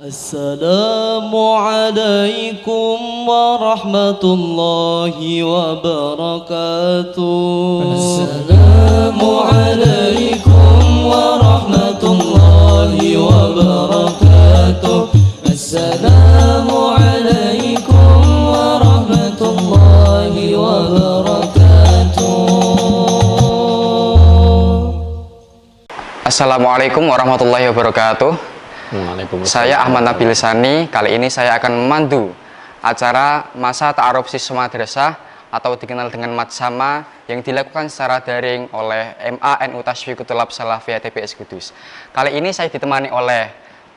Assalamualaikum warahmatullahi wabarakatuh. Assalamualaikum warahmatullahi wabarakatuh. Assalamualaikum warahmatullahi wabarakatuh. Assalamualaikum warahmatullahi wabarakatuh. Saya Ahmad Nabil Sani. Kali ini saya akan memandu acara Masa Ta'aruf Siswa Madrasah atau dikenal dengan Matsama yang dilakukan secara daring oleh MANU Tasyfiqut Thulab Salafiyah TPS Kudus. Kali ini saya ditemani oleh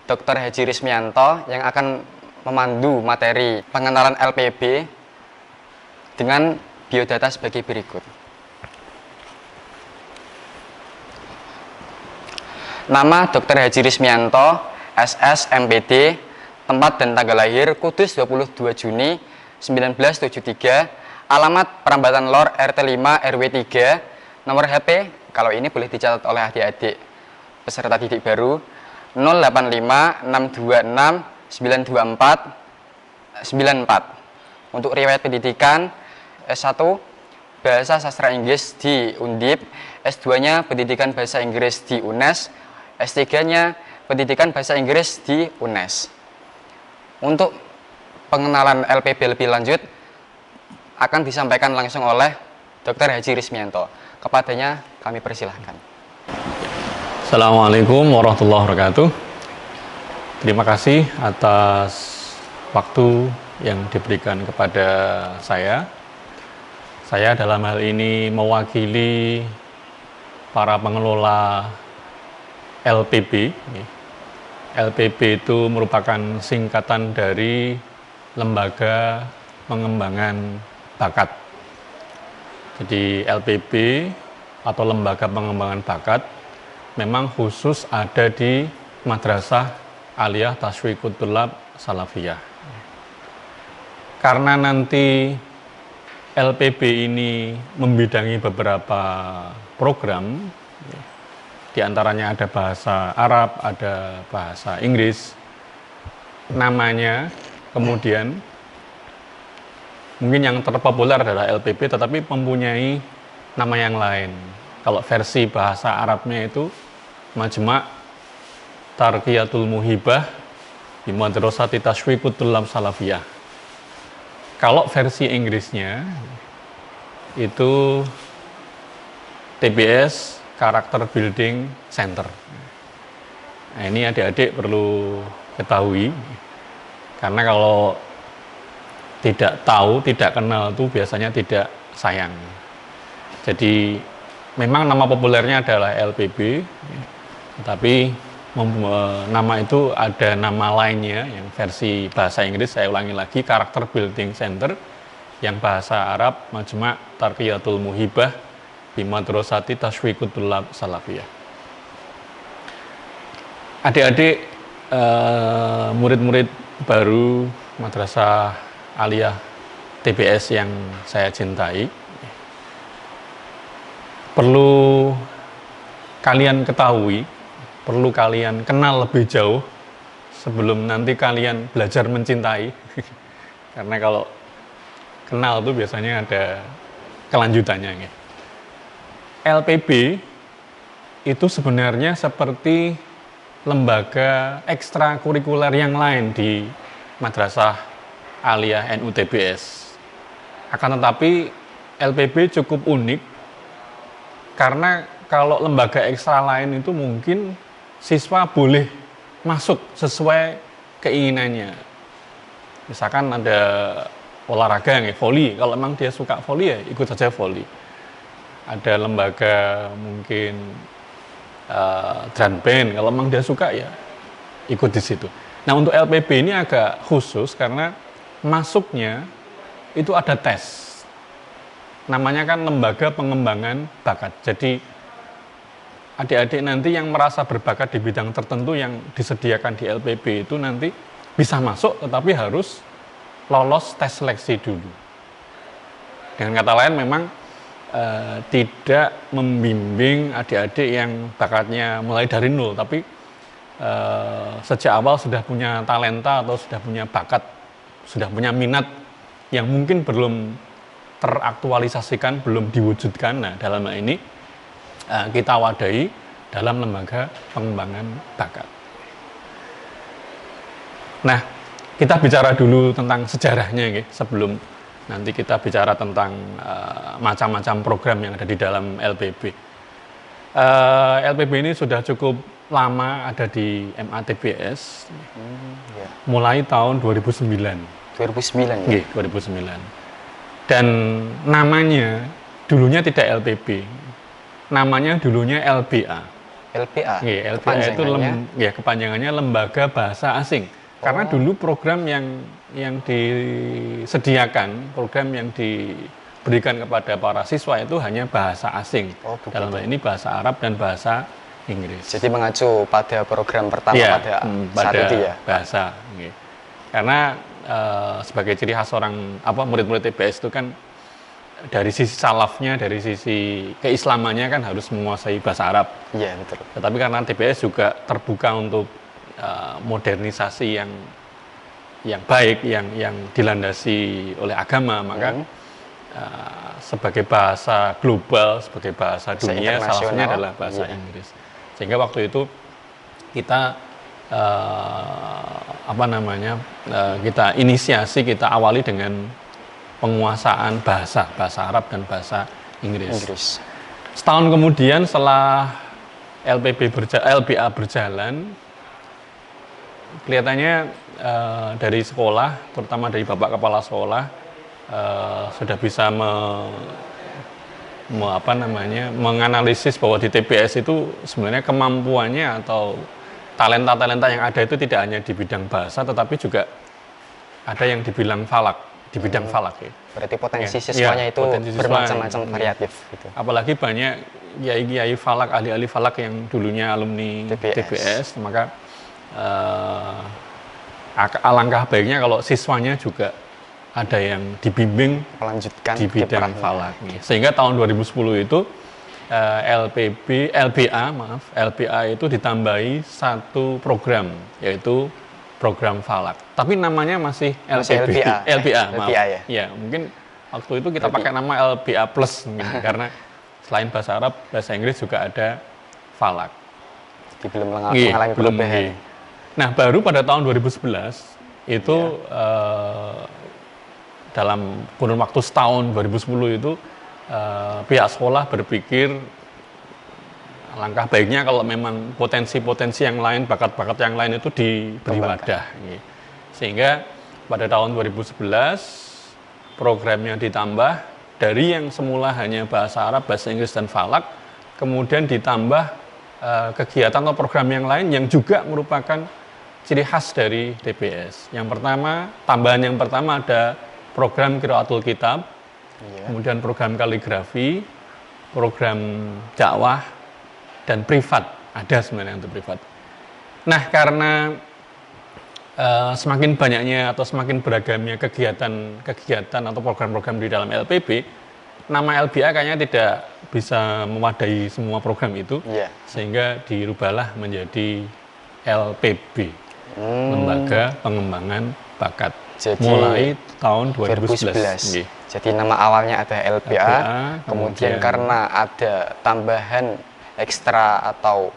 Dr. Haji Rismianto yang akan memandu materi pengenalan LPB dengan biodata sebagai berikut. Nama Dr. Haji Rismianto, SS MPD, tempat dan tanggal lahir Kudus 22 Juni 1973, alamat Perambatan Lor RT 5 RW 3, nomor HP kalau ini boleh dicatat oleh adik-adik peserta didik baru 08562692494. Untuk riwayat pendidikan S1 Bahasa Sastra Inggris di Undip, S2-nya Pendidikan Bahasa Inggris di UNES, S3-nya Pendidikan Bahasa Inggris di UNES. Untuk pengenalan LPB lebih lanjut akan disampaikan langsung oleh Dr. Haji Rismianto. Kepadanya kami persilahkan. Assalamualaikum warahmatullahi wabarakatuh. Terima kasih atas waktu yang diberikan kepada saya. Saya dalam hal ini mewakili para pengelola LPB. LPB itu merupakan singkatan dari Lembaga Pengembangan Bakat. Jadi LPB atau Lembaga Pengembangan Bakat memang khusus ada di Madrasah Aliyah Tasyfiqut Thulab Salafiyah. Karena nanti LPB ini membidangi beberapa program, di antaranya ada bahasa Arab, ada bahasa Inggris. Namanya kemudian mungkin yang terpopuler adalah LPB, tetapi mempunyai nama yang lain. Kalau versi bahasa Arabnya itu Majma' Tarqiyatul Muhibah di Madrasati Tasyfiqut Thulab Salafiyah. Kalau versi Inggrisnya itu TBS Character Building Center. Nah, ini adik-adik perlu ketahui, karena kalau tidak tahu, tidak kenal itu biasanya tidak sayang. Jadi memang nama populernya adalah LPB, tapi nama itu ada nama lainnya yang versi bahasa Inggris, saya ulangi lagi, Character Building Center, yang bahasa Arab Majma' Tarqiyatul Muhibah di Madrasati Tasyfiqut Thulab Salafiyah. Adik-adik murid-murid baru Madrasah Aliyah TBS yang saya cintai, perlu kalian ketahui, perlu kalian kenal lebih jauh sebelum nanti kalian belajar mencintai. Karena kalau kenal itu biasanya ada kelanjutannya gitu. LPB itu sebenarnya seperti lembaga ekstrakurikuler yang lain di Madrasah Aliyah NU TBS. Akan tetapi LPB cukup unik karena kalau lembaga ekstra lain itu mungkin siswa boleh masuk sesuai keinginannya. Misalkan ada olahraga yang voli, kalau memang dia suka voli ya ikut saja voli. Ada lembaga mungkin drum band, kalau memang dia suka ya ikut di situ. Nah, untuk LPB ini agak khusus karena masuknya itu ada tes. Namanya kan Lembaga Pengembangan Bakat. Jadi adik-adik nanti yang merasa berbakat di bidang tertentu yang disediakan di LPB itu nanti bisa masuk, tetapi harus lolos tes seleksi dulu. Dengan kata lain memang tidak membimbing adik-adik yang bakatnya mulai dari nol, tapi sejak awal sudah punya talenta atau sudah punya bakat, sudah punya minat yang mungkin belum teraktualisasikan, belum diwujudkan. Nah, dalam hal ini kita wadahi dalam lembaga pengembangan bakat. Nah, kita bicara dulu tentang sejarahnya, sebelum nanti kita bicara tentang macam-macam program yang ada di dalam LPB. LPB ini sudah cukup lama ada di MATBS, mulai tahun 2009. 2009 ya? 2009. Dan namanya dulunya tidak LPB, namanya dulunya LBA. LPA? LBA itu kepanjangannya Lembaga Bahasa Asing. Karena dulu program yang disediakan, program yang diberikan kepada para siswa itu hanya bahasa asing. Dalam hal ini bahasa Arab dan bahasa Inggris. Jadi mengacu pada program pertama pada saat itu ya? Bahasa. Karena sebagai ciri khas murid-murid TBS itu kan dari sisi salafnya, dari sisi keislamannya kan harus menguasai bahasa Arab. Iya, betul. Tetapi karena TBS juga terbuka untuk modernisasi yang baik, yang dilandasi oleh agama, maka sebagai bahasa global, sebagai bahasa dunia, salah satunya adalah bahasa Inggris. Sehingga waktu itu kita kita inisiasi, kita awali dengan penguasaan bahasa Arab dan bahasa Inggris. Setahun kemudian setelah LBA berjalan, kelihatannya dari sekolah, terutama dari Bapak Kepala Sekolah, sudah bisa menganalisis bahwa di TBS itu sebenarnya kemampuannya atau talenta-talenta yang ada itu tidak hanya di bidang bahasa, tetapi juga ada yang di bidang falak, ya. Berarti potensi siswanya itu bermacam-macam variatif. Gitu. Apalagi banyak kiai-kiai falak, ahli-ahli falak yang dulunya alumni TBS, maka alangkah baiknya kalau siswanya juga ada yang dibimbing melanjutkan di bidang falak. Sehingga tahun 2010 itu LBA itu ditambahi satu program, yaitu program falak. Tapi namanya masih LBA, ya. Mungkin waktu itu kita pakai nama LBA Plus karena selain bahasa Arab, bahasa Inggris juga ada falak. Belum mengalami perubahan. Nah, baru pada tahun 2011 itu dalam kurun waktu setahun 2010 itu pihak sekolah berpikir langkah baiknya kalau memang potensi-potensi yang lain, bakat-bakat yang lain itu diberi wadah. Sehingga pada tahun 2011 programnya ditambah dari yang semula hanya bahasa Arab, bahasa Inggris dan falak, kemudian ditambah kegiatan atau program yang lain yang juga merupakan ciri khas dari TBS. Yang pertama, tambahan yang pertama ada program Qiraatul Kitab, kemudian program kaligrafi, program dakwah, dan privat. Ada sebenarnya untuk privat. Nah, karena semakin banyaknya atau semakin beragamnya kegiatan atau program-program di dalam LPB, nama LBA kayaknya tidak bisa mewadahi semua program itu, sehingga dirubahlah menjadi LPB, Lembaga Pengembangan Bakat. Jadi, mulai tahun 2011. Jadi nama awalnya ada LBA, kemudian karena ada tambahan ekstra atau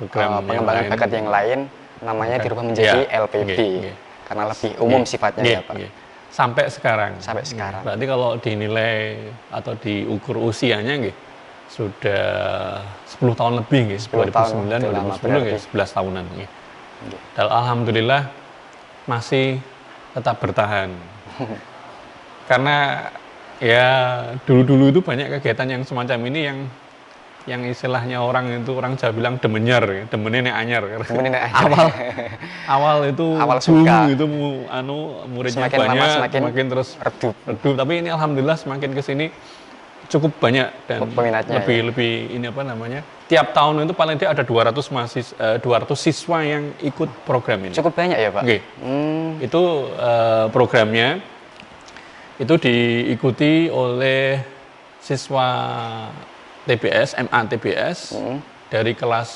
pengembangan bakat yang lain, namanya dirubah menjadi LPB. Karena lebih umum sifatnya ya Pak. Sampai sekarang. Berarti kalau dinilai atau diukur usianya sudah 10 tahun lebih, 2009, 2010, 11 tahunan. Dan alhamdulillah masih tetap bertahan. Karena ya dulu-dulu itu banyak kegiatan yang semacam ini yang istilahnya orang Jawa bilang demenyer, demennya anyar. Awal itu suka. Itu muridnya semakin banyak, lama, semakin terus redup. Tapi ini alhamdulillah semakin kesini cukup banyak dan peminatnya, lebih ini tiap tahun itu paling tidak ada 200 siswa yang ikut program ini. Cukup banyak ya Pak? Itu programnya itu diikuti oleh siswa TBS, MA TBS dari kelas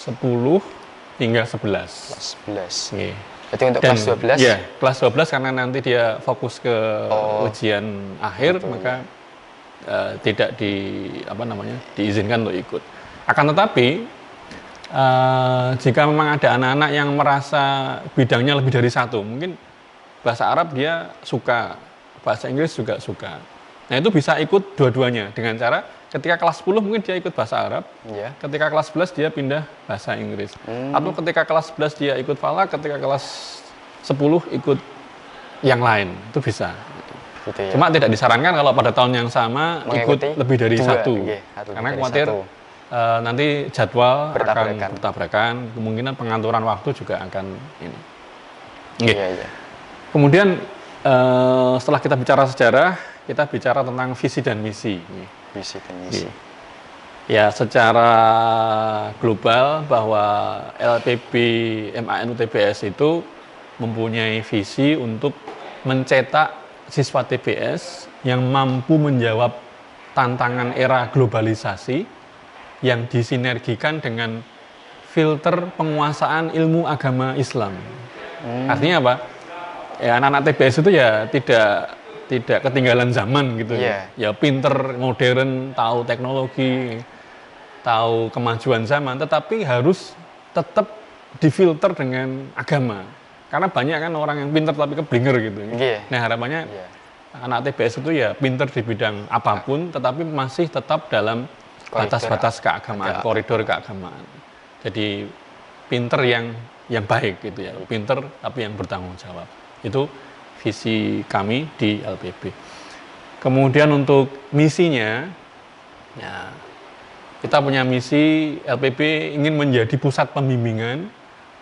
10 hingga 11. Kelas 11. Nggih. Berarti untuk Dan kelas 12? ya, kelas 12 karena nanti dia fokus ke ujian akhir, betul. maka tidak diizinkan untuk ikut. Akan tetapi jika memang ada anak-anak yang merasa bidangnya lebih dari satu, mungkin bahasa Arab dia suka, bahasa Inggris juga suka. Nah itu bisa ikut dua-duanya dengan cara ketika kelas 10 mungkin dia ikut bahasa Arab, Iya. ketika kelas 11 dia pindah bahasa Inggris. Atau ketika kelas 11 dia ikut falak, ketika kelas 10 ikut yang lain, itu bisa. Gitu ya. Cuma tidak disarankan kalau pada tahun yang sama Mengikuti ikut lebih dari dua, satu, nggih, satu karena dari khawatir satu. nanti jadwal akan Bertabrakan. bertabrakan, kemungkinan pengaturan waktu juga akan ini. Nggih. Iya, iya. Kemudian setelah kita bicara sejarah, kita bicara tentang visi dan misi. Visi dan misi. Ya, secara global bahwa LPB MAN UTBS itu mempunyai visi untuk mencetak siswa TBS yang mampu menjawab tantangan era globalisasi yang disinergikan dengan filter penguasaan ilmu agama Islam. Artinya apa? Ya, anak-anak TBS itu ya tidak ketinggalan zaman gitu. Iya. Ya pinter, modern, tahu teknologi, tahu kemajuan zaman, tetapi harus tetap difilter dengan agama. Karena banyak kan orang yang pinter tapi keblinger gitu. Iya. Nah harapannya Iya. anak TBS itu ya pinter di bidang apapun, tetapi masih tetap dalam batas-batas keagamaan, koridor keagamaan. Jadi pinter yang baik gitu ya, pinter tapi yang bertanggung jawab. Itu visi kami di LPB. Kemudian untuk misinya, ya, kita punya misi LPB ingin menjadi pusat pembimbingan,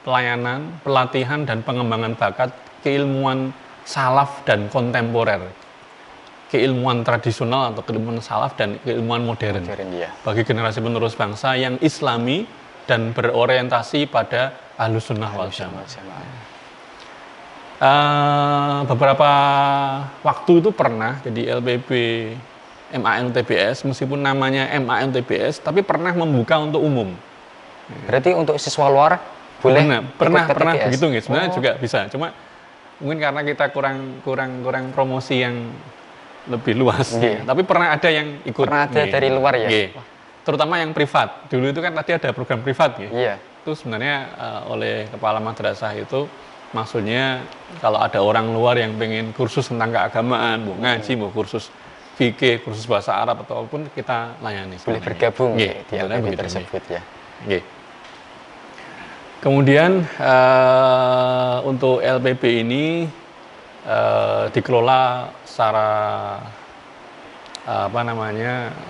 pelayanan, pelatihan, dan pengembangan bakat keilmuan salaf dan kontemporer. Keilmuan tradisional atau keilmuan salaf dan keilmuan modern. Ya. Bagi generasi penerus bangsa yang islami dan berorientasi pada Ahlus Sunnah wal Jamaah. Beberapa waktu itu pernah jadi LPB MAN UTBS, meskipun namanya MAN UTBS, tapi pernah membuka untuk umum. Berarti untuk siswa luar boleh pernah TBS? begitu nggih. Sebenarnya juga bisa. Cuma mungkin karena kita kurang promosi yang lebih luas. Tapi pernah ada yang ikut. Pernah ada dari luar ya? Terutama yang privat. Dulu itu kan tadi ada program privat ya. Iya. Itu sebenarnya oleh kepala madrasah itu maksudnya kalau ada orang luar yang pengen kursus tentang keagamaan, mau ngaji, mau kursus fikih, kursus bahasa Arab ataupun kita layani. Boleh bergabung di LPB tersebut ya. Kemudian untuk LPB ini dikelola secara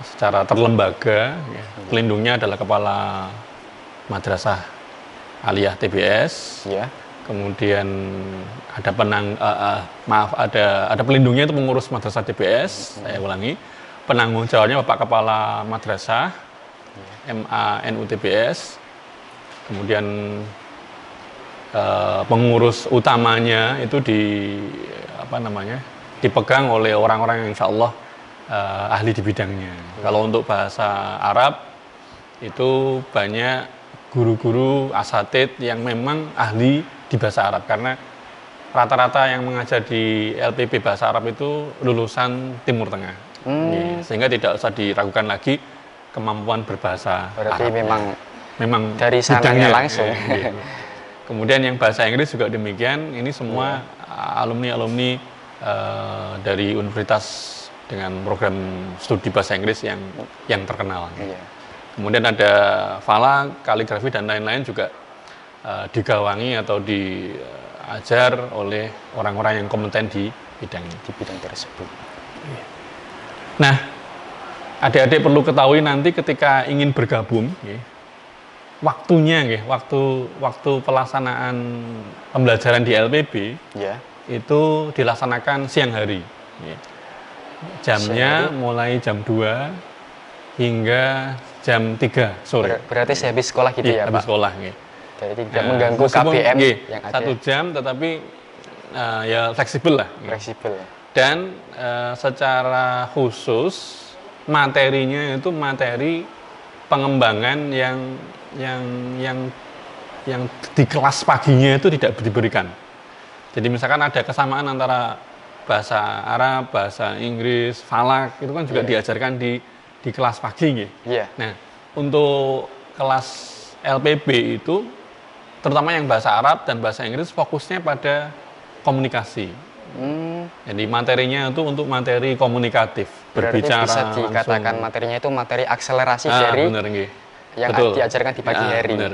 secara terlembaga. Pelindungnya adalah kepala madrasah aliyah TBS. Ya. Kemudian ada ada pelindungnya itu pengurus madrasah TBS. Saya ulangi, penanggung jawabnya Bapak Kepala Madrasah MAN UTBS. Kemudian pengurus utamanya itu dipegang oleh orang-orang yang insya Allah ahli di bidangnya. Kalau untuk bahasa Arab itu banyak guru-guru asatid yang memang ahli di bahasa Arab, karena rata-rata yang mengajar di LPB bahasa Arab itu lulusan Timur Tengah. Sehingga tidak usah diragukan lagi kemampuan berbahasa Berarti Arab. Memang dari sananya langsung. Kemudian yang bahasa Inggris juga demikian. Ini semua alumni-alumni dari universitas dengan program studi bahasa Inggris yang terkenal. Kemudian ada falak, kaligrafi dan lain-lain juga digawangi atau diajar oleh orang-orang yang kompeten di bidang tersebut. Nah, adik-adik perlu ketahui nanti ketika ingin bergabung, waktunya, waktu pelaksanaan pembelajaran di LPB itu dilaksanakan siang hari. Jamnya mulai jam 2 hingga jam 3 sore. Berarti sehabis sekolah gitu ya, habis Pak? sekolah. Jadi tidak mengganggu KPM yang ada. 1 jam, tetapi ya fleksibel lah. Fleksibel. Dan secara khusus materinya itu materi pengembangan yang yang di kelas paginya itu tidak diberikan. Jadi misalkan ada kesamaan antara bahasa Arab, bahasa Inggris, falak itu kan juga diajarkan di kelas pagi gitu. Nah, untuk kelas LPB itu terutama yang bahasa Arab dan bahasa Inggris fokusnya pada komunikasi. Jadi materinya itu untuk materi komunikatif, berarti berbicara bisa dikatakan langsung. materinya itu materi akselerasi dari bener, yang betul. diajarkan di pagi hari. Bener.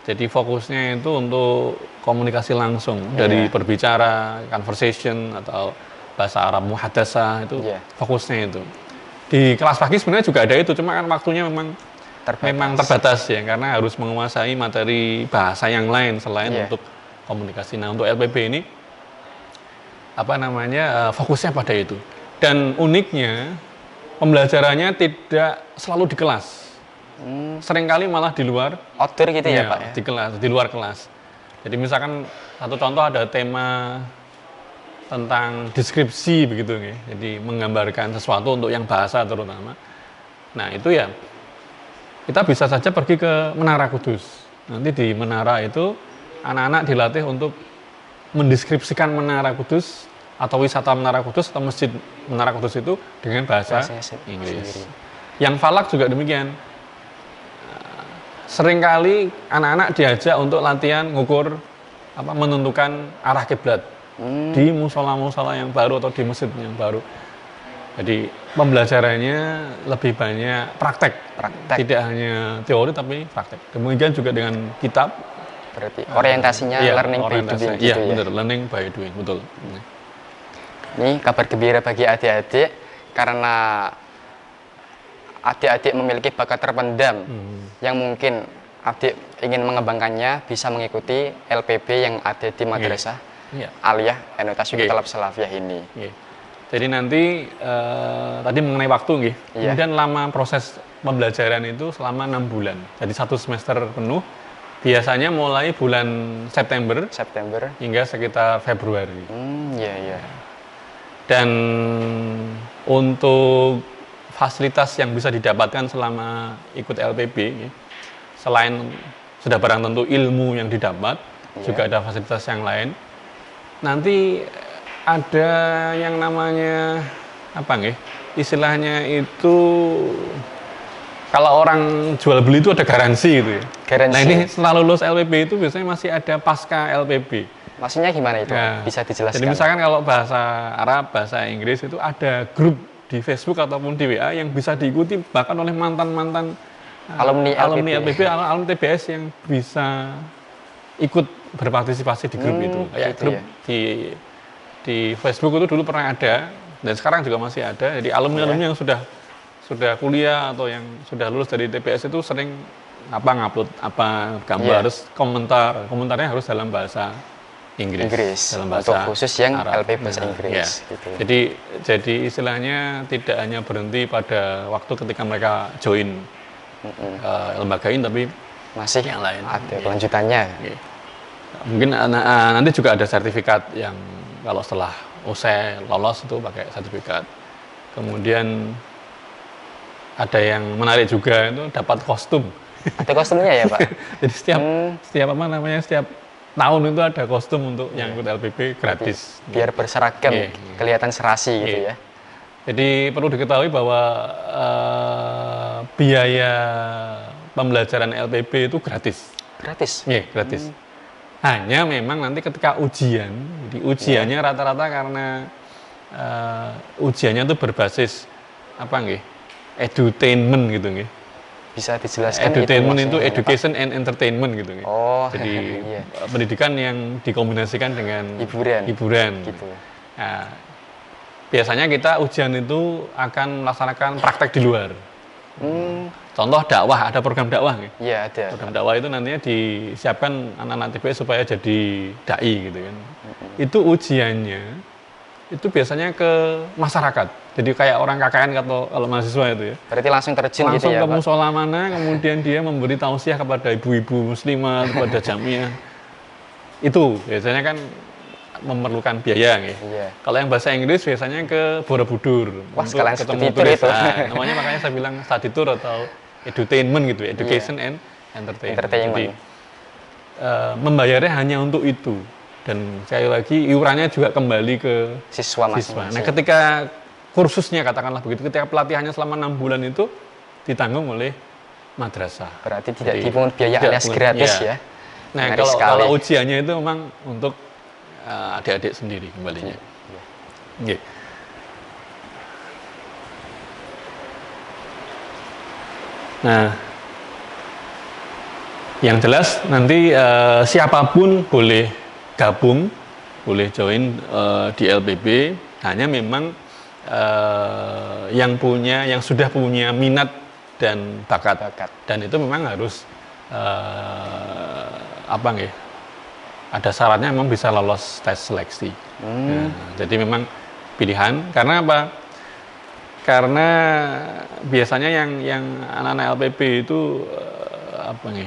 Jadi fokusnya itu untuk komunikasi langsung dari berbicara, conversation atau bahasa Arab muhadasah itu fokusnya itu. Di kelas pagi sebenarnya juga ada itu, cuma kan waktunya memang terbatas ya karena harus menguasai materi bahasa yang lain selain untuk komunikasi. Nah, untuk LPB ini fokusnya pada itu. Dan uniknya pembelajarannya tidak selalu di kelas. Seringkali malah di luar outdoor gitu ya Pak ya? Di kelas, di luar kelas. Jadi misalkan satu contoh ada tema tentang deskripsi begitu ya. Jadi menggambarkan sesuatu untuk yang bahasa terutama. Nah, itu ya kita bisa saja pergi ke Menara Kudus. Nanti di menara itu anak-anak dilatih untuk mendeskripsikan Menara Kudus atau wisata Menara Kudus atau masjid Menara Kudus itu dengan bahasa Inggris. Yang falak juga demikian. Seringkali anak-anak diajak untuk latihan ngukur menentukan arah kiblat di musola-musola yang baru atau di masjid yang baru. Jadi pembelajarannya lebih banyak praktek. Tidak hanya teori tapi praktek. Demikian juga dengan kitab. Berarti orientasinya learning by doing gitu ya? Benar, learning by doing, betul. Ini kabar gembira bagi adik-adik karena adik-adik memiliki bakat terpendam yang mungkin adik ingin mengembangkannya, bisa mengikuti LPB yang ada di Madrasah Aliyah Enotasi Talab Salafiyah ini. Jadi nanti tadi mengenai waktu kemudian lama proses pembelajaran itu selama 6 bulan. Jadi 1 semester penuh. Biasanya mulai bulan September hingga sekitar Februari. Dan untuk fasilitas yang bisa didapatkan selama ikut LPB, selain sudah barang tentu ilmu yang didapat, juga ada fasilitas yang lain. Nanti ada yang namanya istilahnya itu kalau orang jual beli itu ada garansi gitu ya. Nah, ini setelah lulus LPB itu biasanya masih ada pasca LPB. Maksudnya gimana itu? Bisa dijelaskan? Jadi misalkan kalau bahasa Arab, bahasa Inggris itu ada grup di Facebook ataupun di WA yang bisa diikuti bahkan oleh mantan-mantan alumni LPB, alumni TBS yang bisa ikut berpartisipasi di grup itu. Kayak grup di Facebook itu dulu pernah ada dan sekarang juga masih ada. Jadi alumni-alumni yang sudah kuliah atau yang sudah lulus dari TBS itu sering ngupload gambar, terus komentarnya harus dalam bahasa Inggris dalam bahasa untuk khusus yang Arab. LPB bahasa Inggris gitu. Jadi istilahnya tidak hanya berhenti pada waktu ketika mereka join lembaga ini, tapi masih yang lain ada kelanjutannya. Mungkin nanti juga ada sertifikat yang kalau setelah usai lolos itu pakai sertifikat. Kemudian ada yang menarik juga itu dapat kostum. Ada kostumnya ya Pak? Jadi setiap tahun itu ada kostum untuk yang ikut LPB gratis. Biar berseragam, kelihatan serasi gitu ya. Jadi perlu diketahui bahwa biaya pembelajaran LPB itu gratis. Gratis? Iya, gratis. Hanya memang nanti ketika ujian, jadi ujiannya rata-rata karena ujiannya itu berbasis edutainment gitu nggih. Bisa dijelaskan edutainment itu education and entertainment gitu nggih. Jadi pendidikan yang dikombinasikan dengan hiburan. Gitu. Nah, biasanya kita ujian itu akan melaksanakan praktek di luar. Contoh dakwah, ada program dakwah nggih? Iya, ada. Program dakwah itu nantinya disiapkan anak-anak TBS supaya jadi dai gitu kan. Itu ujiannya itu biasanya ke masyarakat. Jadi kayak orang KKN kalau mahasiswa itu ya. Berarti langsung terjun gitu ya, Pak? Langsung ke musola mana, kemudian dia memberi tausiah kepada ibu-ibu muslimah, kepada jamiah. Itu biasanya kan memerlukan biaya gitu. Kalau yang bahasa Inggris biasanya ke Borobudur. Wah, sekalian ketemu turis. Namanya makanya saya bilang study tour atau edutainment gitu, education and entertainment. Jadi, membayarnya hanya untuk itu. Dan sekali lagi iurannya juga kembali ke Siswa siswa. masing-masing. Nah, ketika kursusnya katakanlah begitu, ketika pelatihannya selama 6 bulan itu ditanggung oleh madrasah. Berarti tidak Jadi, dipungut biaya tidak alias dipungut, gratis ya. ya. Nah, Menarik sekali. kalau ujiannya itu memang untuk adik-adik sendiri kembalinya. Oke. Nah, yang jelas nanti siapapun boleh gabung, boleh join di LPB. Hanya memang yang sudah punya minat dan bakat. Dan itu memang harus ada syaratnya, memang bisa lolos tes seleksi. Nah, jadi memang pilihan. Karena apa? Karena biasanya yang anak-anak LPB itu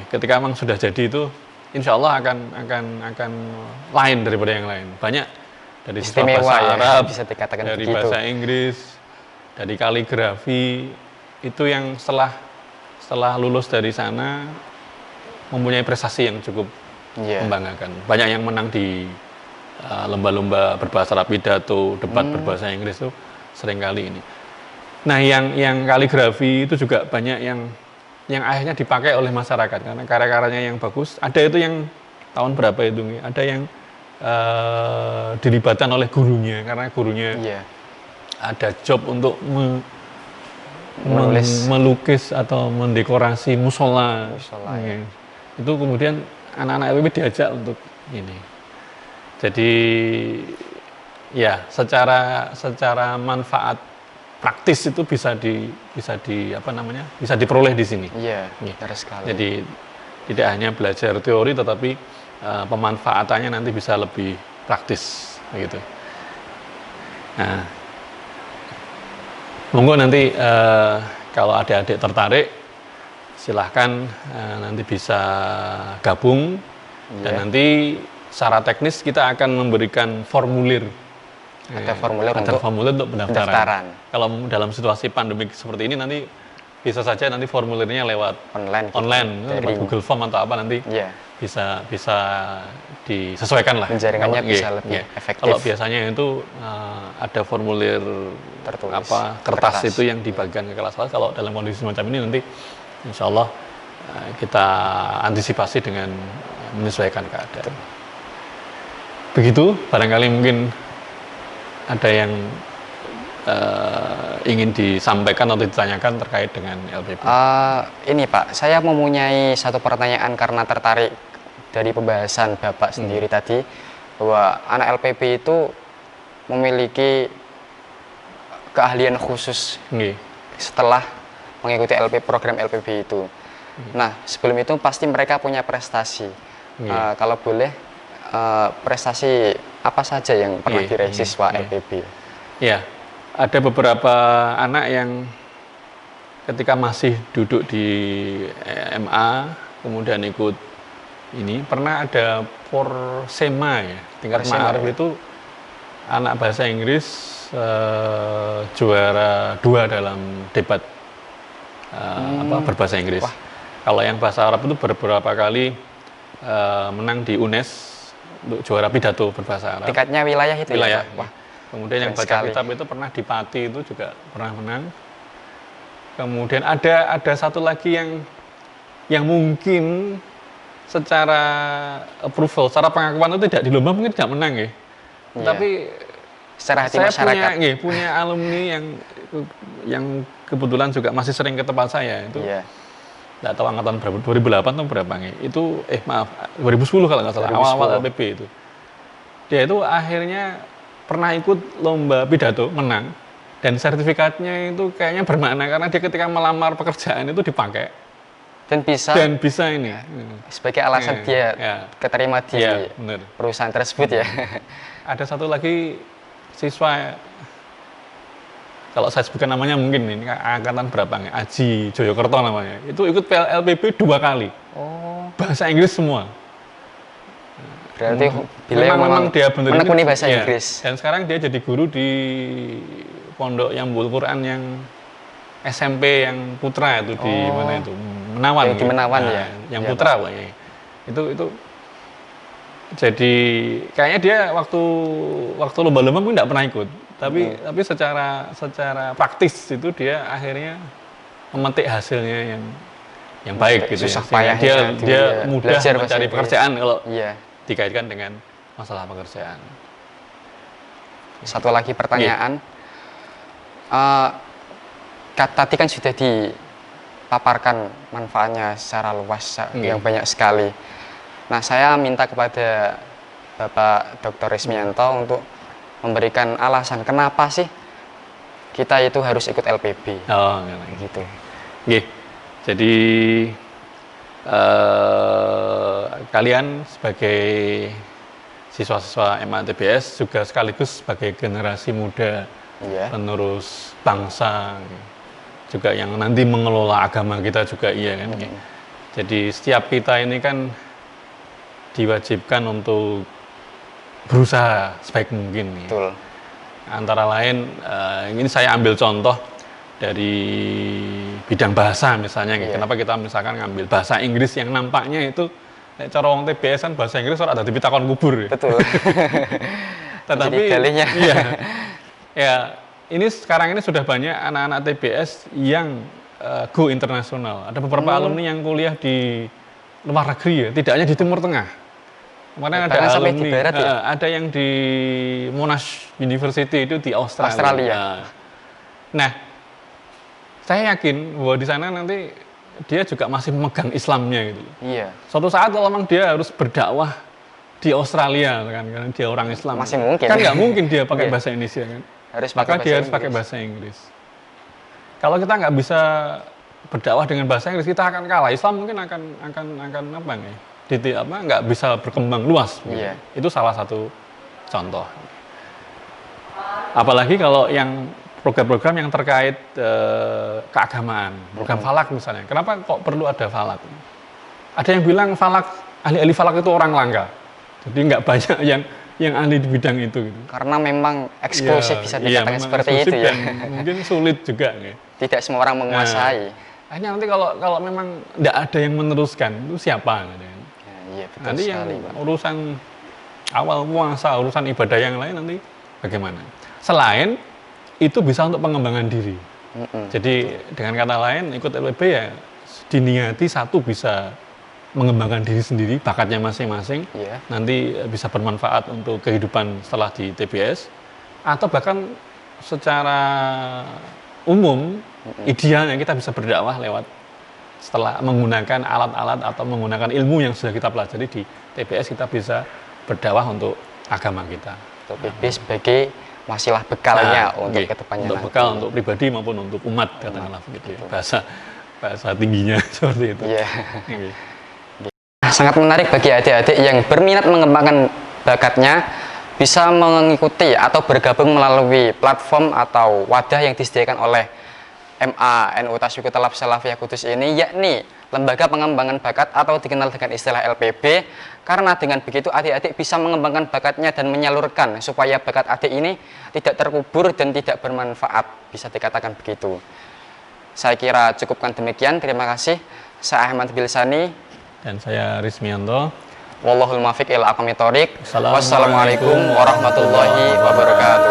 ketika memang sudah jadi itu, insya Allah akan lain daripada yang lain. Banyak dari Istimewa bahasa ya, Arab, bisa dikatakan dari begitu. bahasa Inggris, dari kaligrafi, itu yang setelah lulus dari sana mempunyai prestasi yang cukup membanggakan. Banyak yang menang di lomba-lomba berbahasa Arab, pidato, debat berbahasa Inggris itu seringkali ini. Nah, yang kaligrafi itu juga banyak yang akhirnya dipakai oleh masyarakat karena karya-karyanya yang bagus. Ada itu yang tahun berapa itu, ada yang dilibatkan oleh gurunya karena gurunya ada job untuk melukis atau mendekorasi musola. Ya. Itu kemudian anak-anak LPB diajak untuk ini. Jadi ya secara manfaat praktis itu bisa diperoleh di sini. Iya, benar sekali. Jadi tidak hanya belajar teori, tetapi pemanfaatannya nanti bisa lebih praktis, begitu. Nah, monggo nanti kalau adik-adik tertarik, silahkan nanti bisa gabung dan nanti secara teknis kita akan memberikan formulir. Ada formulir untuk pendaftaran. Kalau dalam situasi pandemi seperti ini nanti bisa saja nanti formulirnya lewat online lewat Google Form atau apa nanti bisa disesuaikan lah. Penjaringannya bisa lebih efektif. Kalau biasanya itu ada formulir tertulis, kertas itu yang dibagikan ke kelas. Kalau dalam kondisi semacam ini nanti insya Allah kita antisipasi dengan menyesuaikan keadaan. Begitu, barangkali mungkin ada yang ingin disampaikan atau ditanyakan terkait dengan LPB. Ini Pak, saya mempunyai satu pertanyaan karena tertarik dari pembahasan Bapak sendiri tadi, bahwa anak LPB itu memiliki keahlian khusus setelah mengikuti program LPB itu. Nah, sebelum itu pasti mereka punya prestasi. Kalau boleh, prestasi apa saja yang pernah diraih siswa LPB? Ya, ada beberapa anak yang ketika masih duduk di MA, kemudian ikut ini, pernah ada Porsema ya, tingkat ma'arif itu anak bahasa Inggris juara 2 dalam debat berbahasa Inggris. Kalau yang bahasa Arab itu beberapa kali menang di UNES untuk juara pidato berbahasa Arab. Tingkatnya wilayah itu ya? Wah, kemudian yang baca kitab itu pernah di Pati itu juga pernah menang. Kemudian ada satu lagi yang mungkin secara approval, secara pengakuan itu tidak di lomba mungkin tidak menang ya. Tapi secara hati saya masyarakat punya alumni yang kebetulan juga masih sering ke tempat saya itu. Nggak tahu angkatan berapa, 2008 atau berapa nih. Itu 2010 kalau nggak salah, awal-awal LPB itu. Dia itu akhirnya pernah ikut lomba pidato, menang, dan sertifikatnya itu kayaknya bermakna karena dia ketika melamar pekerjaan itu dipakai dan bisa ini sebagai alasan dia keterima di perusahaan tersebut ya. Ada satu lagi siswa, kalau saya sebutkan namanya mungkin ini angkatan berapa nih, Aji Joyokerto namanya, itu ikut LPB 2 kali. Bahasa Inggris semua. Berarti memang dia benar menekuni bahasa Inggris. Dan sekarang dia jadi guru di pondok yang Quran yang SMP yang putra itu di mana itu, Menawan. Di Menawan Yang putra pokoknya. Itu Jadi kayaknya dia waktu lomba-lomba mungkin nggak pernah ikut, tapi secara praktis itu dia akhirnya memetik hasilnya yang baik gitu susah ya. Sehingga payahnya dia mudah belajar bahasa mencari Inggris. pekerjaan kalau Iya. dikaitkan dengan masalah pekerjaan. Satu lagi pertanyaan. Eh, tadi kan sudah dipaparkan manfaatnya secara luas yang banyak sekali. Nah, saya minta kepada Bapak Dr. Rismianto untuk memberikan alasan kenapa sih kita itu harus ikut LPB. Oh, Gitu. Oke. Jadi kalian sebagai siswa-siswa MA TBS juga sekaligus sebagai generasi muda Iya. penerus bangsa, juga yang nanti mengelola agama kita juga iya kan. Jadi setiap kita ini kan diwajibkan untuk berusaha sebaik mungkin. Betul. Antara lain ini saya ambil contoh dari bidang bahasa misalnya. Iya. Kenapa kita misalkan ngambil bahasa Inggris yang nampaknya itu cara orang TBS kan bahasa Inggris orang ada di pitakon kubur. Betul. Tetapi Jadi dalihnya. iya. Ya, ini sekarang ini sudah banyak anak-anak TBS yang go internasional. Ada beberapa alumni yang kuliah di luar negeri ya, tidak hanya di Timur Tengah. Kemarin ada Bahkan sampai alumni, di barat ya? ada yang di Monash University itu di Australia. Australia. Nah, saya yakin bahwa di sana nanti dia juga masih memegang Islamnya gitu. Iya. Suatu saat kalau memang dia harus berdakwah di Australia kan, karena dia orang Islam. Masih mungkin. Kan nggak mungkin dia pakai Iya. bahasa Indonesia kan. Harus Maka pakai dia bahasa harus pakai Inggris. bahasa Inggris. Kalau kita nggak bisa berdakwah dengan bahasa Inggris, kita akan kalah. Islam mungkin akan apa nih? Nggak bisa berkembang luas. Gitu. Iya. Itu salah satu contoh. Apalagi kalau yang program-program yang terkait keagamaan, program falak misalnya. Kenapa kok perlu ada falak? Ada yang bilang falak, ahli-ahli falak itu orang langka. Jadi nggak banyak yang ahli di bidang itu. Gitu. Karena memang eksklusif bisa dikatakan memang seperti eksklusif itu ya. dan mungkin sulit juga. Ya. Tidak semua orang menguasai. Hanya nanti kalau memang nggak ada yang meneruskan, itu siapa? Gitu. Ya, iya betul Nanti yang sekali, Pak. urusan awal puasa, urusan ibadah yang lain nanti bagaimana? Selain itu bisa untuk pengembangan diri. Jadi dengan kata lain ikut LPB ya diniati satu bisa mengembangkan diri sendiri, bakatnya masing-masing. Iya. Nanti bisa bermanfaat untuk kehidupan setelah di TBS atau bahkan secara umum idealnya kita bisa berdakwah lewat setelah menggunakan alat-alat atau menggunakan ilmu yang sudah kita pelajari di TBS, kita bisa berdakwah untuk agama kita. LPB sebagai wasilah bekalnya untuk oke. kedepannya Untuk nanti. bekal untuk pribadi maupun untuk umat katakanlah begitu ya. Bahasa tingginya seperti itu. Iya. Oke. Sangat menarik bagi adik-adik yang berminat mengembangkan bakatnya bisa mengikuti atau bergabung melalui platform atau wadah yang disediakan oleh MA NU Tasyukur Talab Salafiyah Kudus ini, yakni Lembaga Pengembangan Bakat atau dikenal dengan istilah LPB. Karena dengan begitu adik-adik bisa mengembangkan bakatnya dan menyalurkan supaya bakat adik ini tidak terkubur dan tidak bermanfaat, bisa dikatakan begitu. Saya kira cukupkan demikian. Terima kasih. Saya Ahmad Bilsani. Dan saya Rismianto. Wallahul muwaffiq ila aqwamit thoriq. Assalamualaikum Wassalamualaikum warahmatullahi wabarakatuh.